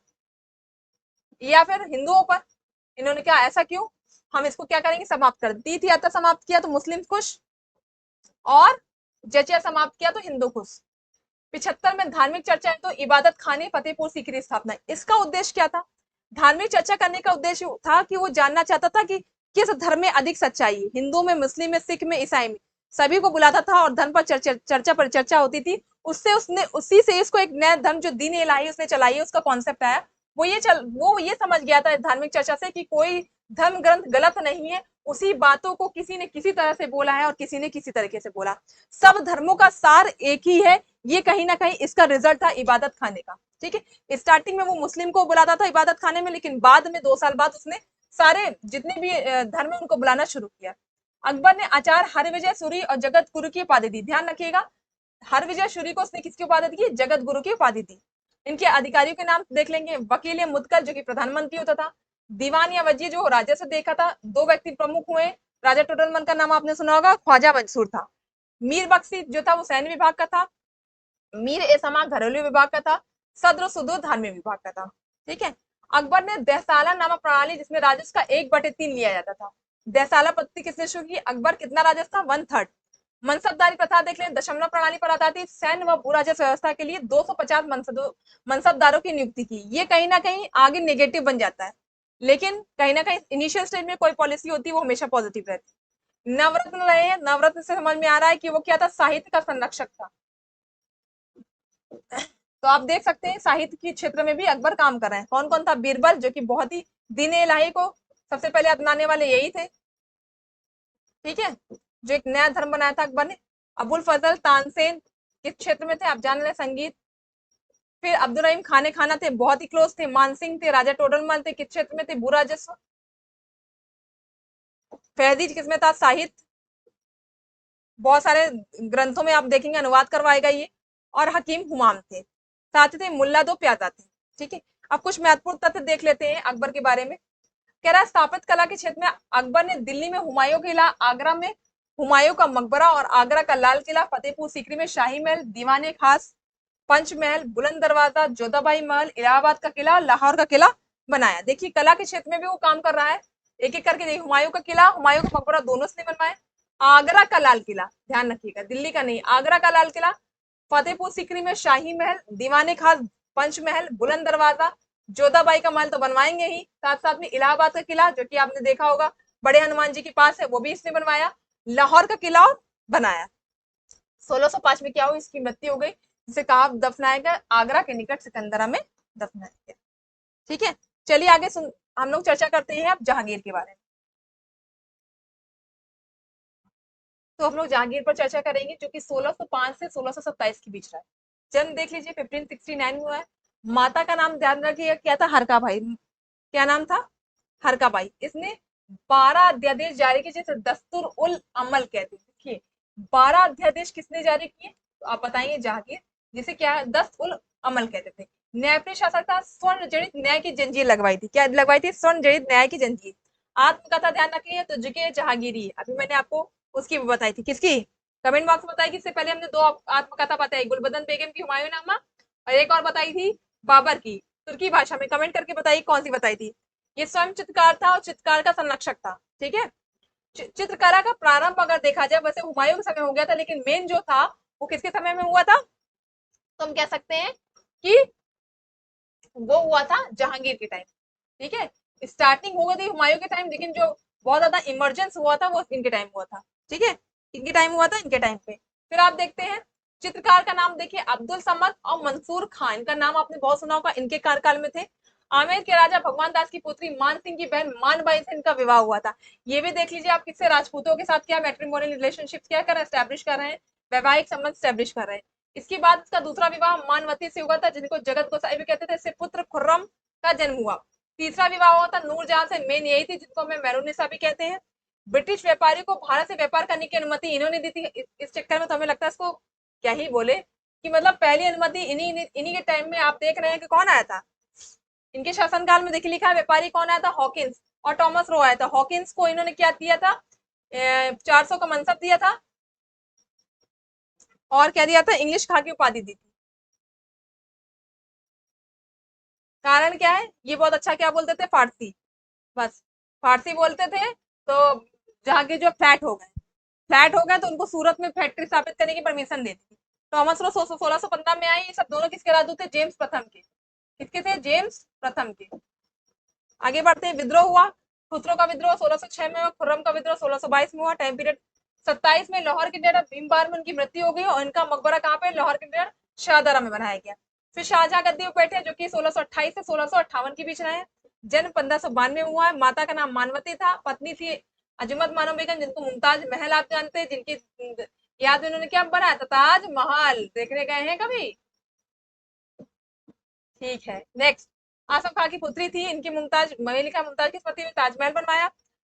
या फिर हिंदुओं पर। इन्होंने क्या, ऐसा क्यों, हम इसको क्या करेंगे, समाप्त कर। तीर्थ यात्रा समाप्त किया तो मुस्लिम खुश, और जजिया समाप्त किया तो हिंदू खुश। 75 में धार्मिक चर्चा तो इबादत खाने फतेहपुर सीकरी स्थापना। इसका उद्देश्य क्या था, धार्मिक चर्चा करने का उद्देश्य था कि वो जानना चाहता था कि किस धर्म में अधिक सच्चाई है, हिंदू में, मुस्लिम में, सिख में, ईसाई में। सभी को बुलाता था और धर्म पर चर्चा होती थी। उसी से इसको एक नया धर्म जो दीन इलाही उसने चलाई है, उसका कॉन्सेप्ट आया। वो ये समझ गया था धार्मिक चर्चा से कि कोई धर्म ग्रंथ गलत नहीं है, उसी बातों को किसी ने किसी तरह से बोला है और किसी ने किसी तरीके से बोला। सब धर्मों का सार एक ही है। ये कहीं ना कहीं इसका रिजल्ट था इबादत खाने का। ठीक है। स्टार्टिंग में वो मुस्लिम को बुलाता था इबादत खाने में, लेकिन बाद में 2 साल बाद उसने सारे जितने भी धर्म है उनको बुलाना शुरू किया। अकबर ने आचार्य हरविजय सूरी और जगत गुरु की उपाधि दी। ध्यान रखिएगा, हरविजय सूरी को उसने किसकी उपाधि दी, जगत गुरु की उपाधि दी। इनके अधिकारियों के नाम देख लेंगे, वकील मुतकल जो कि प्रधानमंत्री होता था, दीवान या वजीर जो राजस्व देखा था। 2 व्यक्ति प्रमुख हुए, राजा टोडरमल का नाम आपने सुना होगा, ख्वाजा मंसूर था। मीर बख्शी जो था वो सैन्य विभाग का था। मीर ए समा घरेलू विभाग का था। सद्र सुदूर धार्मिक विभाग का था। ठीक है। अकबर ने दहसाला नामक प्रणाली, जिसमें राजस्व का 1/3 लिया जाता था। दहसाला पद्धति किसने शुरू की, अकबर। कितना राजस्व था, 1/3। मनसबदारी प्रथा देख लें, दशमलव प्रणाली पर आधारित थी। सैन्य व भू राजस्व व्यवस्था के लिए 250 मनसबदारों की नियुक्ति की। ये कहीं ना कहीं आगे नेगेटिव बन जाता है, लेकिन कहीं ना कहीं इनिशियल स्टेज में कोई पॉलिसी होती है वो हमेशा पॉजिटिव रहती है। नवरत्न रहे हैं, नवरत्न से समझ में आ रहा है कि वो क्या था, साहित्य का संरक्षक था। तो आप देख सकते हैं साहित्य के क्षेत्र में भी अकबर काम कर रहे हैं। कौन कौन था, बीरबल जो कि बहुत ही दीन इलाही को सबसे पहले अपनाने वाले यही थे। ठीक है। जो एक नया धर्म बनाया था अकबर ने। अबुल फजल तानसेन किस क्षेत्र में थे, आप जान रहे, संगीत। फिर अब्दुल रहीम खाने खाना थे, बहुत ही क्लोज थे। मानसिंह थे, राजा टोडरमल थे, किस क्षेत्र में थे, भू राजस्व। फैजी किसमें था, साहित्य। बहुत सारे ग्रंथों में आप देखेंगे अनुवाद करवाएगा ये। और हकीम हुमाम थे, साथ ही थे मुल्ला दो प्यादा थे। ठीक है। अब कुछ महत्वपूर्ण तथ्य देख लेते हैं अकबर के बारे में। कह रहा है स्थापित कला के क्षेत्र में अकबर ने दिल्ली में हुमायूं किला, आगरा में हुमायूं का मकबरा और आगरा का लाल किला, फतेहपुर सीकरी में शाही महल, दीवाने खास, पंचमहल, बुलंद दरवाजा, जोधाबाई महल, इलाहाबाद का किला, लाहौर का किला बनाया। देखिए कला के क्षेत्र में भी वो काम कर रहा है। एक एक करके देखिए, हुमायूं का किला, हुमायूं का मकबरा दोनों उसने बनवाया। आगरा का लाल किला, ध्यान रखिएगा दिल्ली का नहीं, आगरा का लाल किला। फतेहपुर सीकरी में शाही महल, दीवाने खास, पंचमहल, बुलंद दरवाजा, जोधाबाई का महल तो बनवाएंगे ही, साथ साथ में इलाहाबाद का किला जो कि आपने देखा होगा बड़े हनुमान जी के पास है, वो भी इसने बनवाया। लाहौर का किला बनाया। 1605 में क्या हुई, इसकी मृत्यु हो गई, जिसे कहा दफनाया गया, आगरा के निकट सिकंदरा में दफनाया गया। ठीक है, चलिए आगे हम लोग चर्चा करते हैं अब जहांगीर के बारे में। तो हम लोग जहांगीर पर चर्चा करेंगे, जो कि 1605 से 1627 के बीच रहा है। जन्म देख लीजिए 1569 में हुआ है। माता का नाम ध्यान रखिएगा, क्या था, हरका भाई। क्या नाम था, हरका बाई। इसने 12 अध्यादेश जारी किए, जिसे दस्तूर उल अमल कहते हैं। देखिए 12 अध्यादेश किसने जारी किए, तो आप बताइए, जहांगीर। जिसे क्या दस्त उल अमल कहते थे। न्यायप्रिय शासक था, स्वर्ण जड़ित न्याय की जंजीर लगवाई थी। क्या लगवाई थी, स्वर्ण जड़ित न्याय की जंजीर। आत्मकथा ध्यान रखिए, तुझके जहांगीरी, अभी मैंने आपको उसकी भी बताई थी, किसकी, कमेंट बॉक्स में बताई। इससे पहले हमने 2 आत्मकथा बताई, गुलबदन बेगम की हुमायूंनामा, और एक और बताई थी बाबर की, तुर्की भाषा में। कमेंट करके बताइए कौन सी बताई थी। ये स्वयं चित्रकार था और चित्रकार का संरक्षक था। ठीक है, चित्रकला का प्रारंभ अगर देखा जाए, वैसे हुमायूं के समय हो गया था, लेकिन मेन जो था वो किसके समय में हुआ था, तो हम कह सकते हैं कि वो हुआ था जहांगीर के टाइम। ठीक है, स्टार्टिंग हो गई थी हुमायूं के टाइम, लेकिन जो बहुत ज्यादा इमरजेंस हुआ था वो इनके टाइम हुआ था। ठीक है, इनके टाइम हुआ था, इनके टाइम पे। फिर आप देखते हैं चित्रकार का नाम देखिए, अब्दुल समद और मंसूर खान, इनका नाम आपने बहुत सुना होगा, इनके कार्यकाल में थे। आमेर के राजा भगवान दास की पुत्री मान सिंह की बहन मानबाई से इनका विवाह हुआ था। ये भी देख लीजिए आप, किससे, राजपूतों के साथ क्या मैट्रिमोनियल रिलेशनशिप क्या कर रहे हैं, स्टैब्लिश कर रहे हैं, वैवाहिक संबंध स्टैब्लिश कर रहे हैं। इसके बाद इसका दूसरा विवाह मानवती से हुआ था, जिनको जगत गोसाई भी कहते थे। इससे पुत्र खुर्रम का जन्म हुआ। तीसरा विवाह हुआ था नूरजहां से, मेन यही थी, जिनको हमें मैरूनिसा भी कहते हैं। ब्रिटिश व्यापारी को भारत से व्यापार करने की अनुमति इन्होंने दी थी। इस चक्कर में तो हमें लगता है इसको क्या ही बोले, कि मतलब पहली अनुमति इन्हीं इन्हीं के टाइम में आप देख रहे हैं कि कौन आया था, इनके शासनकाल में। देखिए लिखा है, व्यापारी कौन आया था, हॉकिंस और टॉमस रो आया था। हॉकिंस को इन्होंने क्या दिया था, 400 का मनसब दिया था, और क्या दिया था, इंग्लिश खा की उपाधि दी थी। कारण क्या है, ये बहुत अच्छा क्या बोलते थे, फारसी, बस फारसी बोलते थे। तो जहांगीर जो फ्लैट हो गए तो उनको सूरत में फैक्ट्री स्थापित करने की परमिशन दे दी। थॉमस रो 1615 में आई। ये सब दोनों किसके राजदूत थे, जेम्स प्रथम के। किसके थे, जेम्स प्रथम के। आगे बढ़ते हैं, विद्रोह हुआ, खुसरो का विद्रोह 1606 में हुआ, खुर्रम का विद्रोह 1622 में हुआ। टाइम पीरियड 27 में लाहौर के डेरा भीमबार में उनकी मृत्यु हो गई, और इनका मकबरा कहाँ पे, लाहौर के डेरा शाहदरा में बनाया गया। फिर शाहजहां गद्दी पर बैठे, जो कि 1628 से 1658 के बीच रहे। जन्म 1592 में हुआ है। माता का नाम मानवती था, पत्नी थी अजमत मानो बेगम, जिनको मुमताज महल आप जानते हैं, जिनकी याद में उन्होंने क्या बनाया था, ताजमहल। देखने गए हैं कभी, ठीक है। नेक्स्ट, आसफ खां की पुत्री थी इनकी मुमताज, मलिका मुमताज की पति ने ताजमहल बनवाया।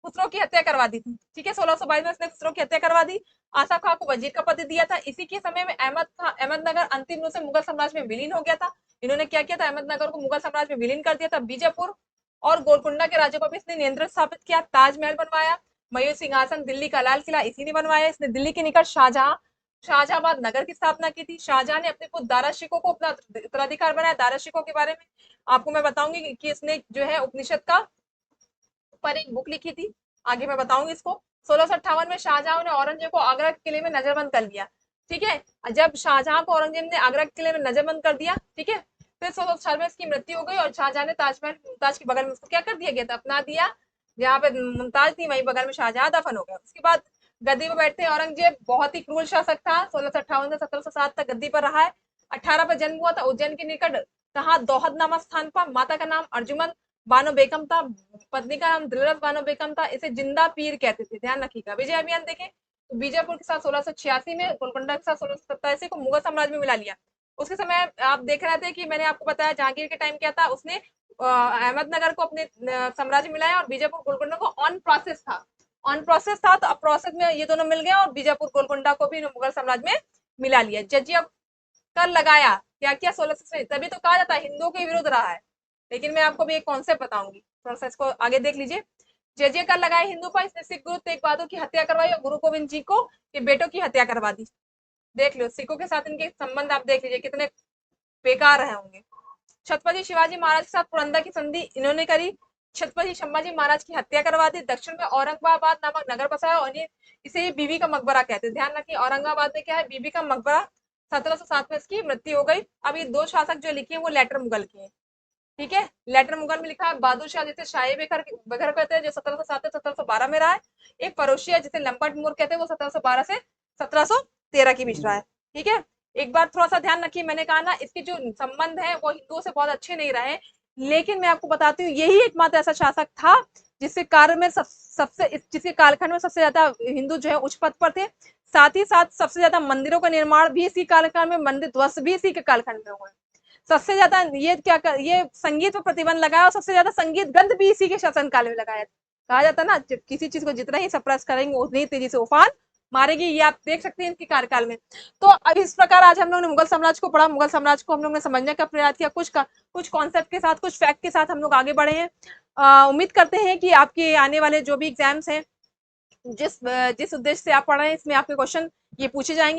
खुसरो की हत्या करवा दी थी। ठीक है, 1622 में उसने खुसरो की हत्या करवा दी। आसफ खां को वजीर का पद दिया था। इसी के समय में अहमदनगर अंतिम रूप से मुगल साम्राज्य में विलीन हो गया था। इन्होंने क्या किया था, अहमदनगर को मुगल साम्राज्य में विलीन कर दिया था। बीजापुर और गोलकुंडा के राज्यों पर भी इसने नियंत्रण स्थापित किया। ताजमहल बनवाया। मयूर सिंहासन, दिल्ली का लाल किला इसी ने बनवाया। इसने दिल्ली के निकट शाहजहाबाद नगर की स्थापना की थी। शाहजहां ने अपने पुत्र दारा शिकोह को अपना उत्तराधिकार बनाया। दारा शिकोह के बारे में आपको मैं बताऊंगी कि इसने जो है उपनिषद का पर एक बुक लिखी थी, आगे मैं बताऊंगी इसको। 1658 में शाहजहां ने औरंगजेब को आगरा के किले में नजरबंद कर लिया। ठीक है, जब शाहजहां को औरंगजेब ने आगरा के किले में नजरबंद कर दिया, ठीक है, फिर 1604 में इसकी मृत्यु हो गई, और शाहजहां ने ताजमहल मुमताज के बगल में उसको क्या कर दिया गया था, अपना दिया। जहाँ पे मुमताज थी वहीं बगल में शाहजहां दफन हो गया। उसके बाद गद्दी पर बैठते हैं औरंगजेब, बहुत ही क्रूर शासक था। 1658 से 1707 तक गद्दी पर रहा है। 18 पर जन्म हुआ था उज्जैन के निकट, कहा दोहद नामक स्थान पर। माता का नाम अर्जुमन बानो बेगम था, पत्नी का नाम दिलरत बानो बेगम था। इसे जिंदा पीर कहते थे, ध्यान रखिएगा। विजय अभियान देखें तो बीजापुर के साथ 1686 में, गोलकुंडा के साथ 1687 को मुगल साम्राज्य में मिला लिया। उसके समय आप देख रहे थे कि मैंने आपको बताया जहांगीर के टाइम क्या था, उसने अहमदनगर को अपने साम्राज्य में मिलाया, और बीजापुर गोलकुंडा को ऑन प्रोसेस था। ऑन प्रोसेस था, तो अब प्रोसेस में ये दोनों मिल गया, और बीजापुर गोलकुंडा को भी मुगल साम्राज्य में मिला लिया। जजिया कर लगाया, क्या किया, 1600, तभी तो कहा जाता है हिंदुओं के विरुद्ध रहा है। लेकिन मैं आपको भी एक कॉन्सेप्ट बताऊंगी, थोड़ा सा इसको आगे देख लीजिए। जजिया कर लगाया हिंदू पर, इसने सिख गुरु तेग बहादुर की हत्या करवाई, और गुरु गोविंद जी को के बेटों की हत्या करवा दी। देख लो सिखों के साथ इनके संबंध, आप देख लीजिए कितने बेकार रहे होंगे। छत्रपति शिवाजी महाराज के साथ पुरंदर की संधि इन्होंने करी। छत्रपति संभाजी महाराज की हत्या करवा दी। दक्षिण में औरंगाबाद नामक नगर बसाया, और इसे ही बीबी का मकबरा कहते हैं। ध्यान रखिए, औरंगाबाद में क्या है, बीबी का मकबरा। 1707 में इसकी मृत्यु हो गई। अब ये 2 शासक जो लिखे हैं वो लेटर मुगल के हैं। ठीक है। लेटर मुगल में लिखा है बहादुर शाह जिसे शाही बेगर कहते हैं, जो 1707 से 1712 में रहा है। एक फरोशी है जिसे लंपट मूर कहते हैं, वो 1712 से 1713 के बीच रहा है। ठीक है। एक बार थोड़ा सा ध्यान रखिए, मैंने कहा ना इसके जो संबंध है वो हिंदुओं से बहुत अच्छे नहीं रहे, लेकिन मैं आपको बताती हूँ यही एकमात्र ऐसा शासक था जिसके कारण में सबसे जिसके कालखंड में सबसे ज्यादा हिंदू जो है उच्च पद पर थे। साथ ही साथ सबसे ज्यादा मंदिरों का निर्माण भी इसी कालखंड में, मंदिर ध्वस्त भी इसी के कालखंड में हुए। सबसे ज्यादा ये संगीत पर प्रतिबंध लगाया और सबसे ज्यादा संगीत ग्रंथ भी इसी के शासनकाल में लगाया। कहा जाता है ना किसी चीज को जितना ही सप्रेस करेंगे उतनी तेजी से उफान मारेगी, ये आप देख सकते हैं इनके कार्यकाल में। तो अब इस प्रकार आज हम लोग ने मुगल साम्राज्य को पढ़ा, मुगल साम्राज्य को हम लोग ने समझने का प्रयास किया, कुछ कॉन्सेप्ट के साथ, कुछ फैक्ट के साथ हम लोग आगे बढ़े हैं। उम्मीद करते हैं कि आपके आने वाले जो भी एग्जाम्स हैं, जिस जिस उद्देश्य से आप पढ़ रहे हैं इसमें आपके क्वेश्चन ये पूछे जाएंगे।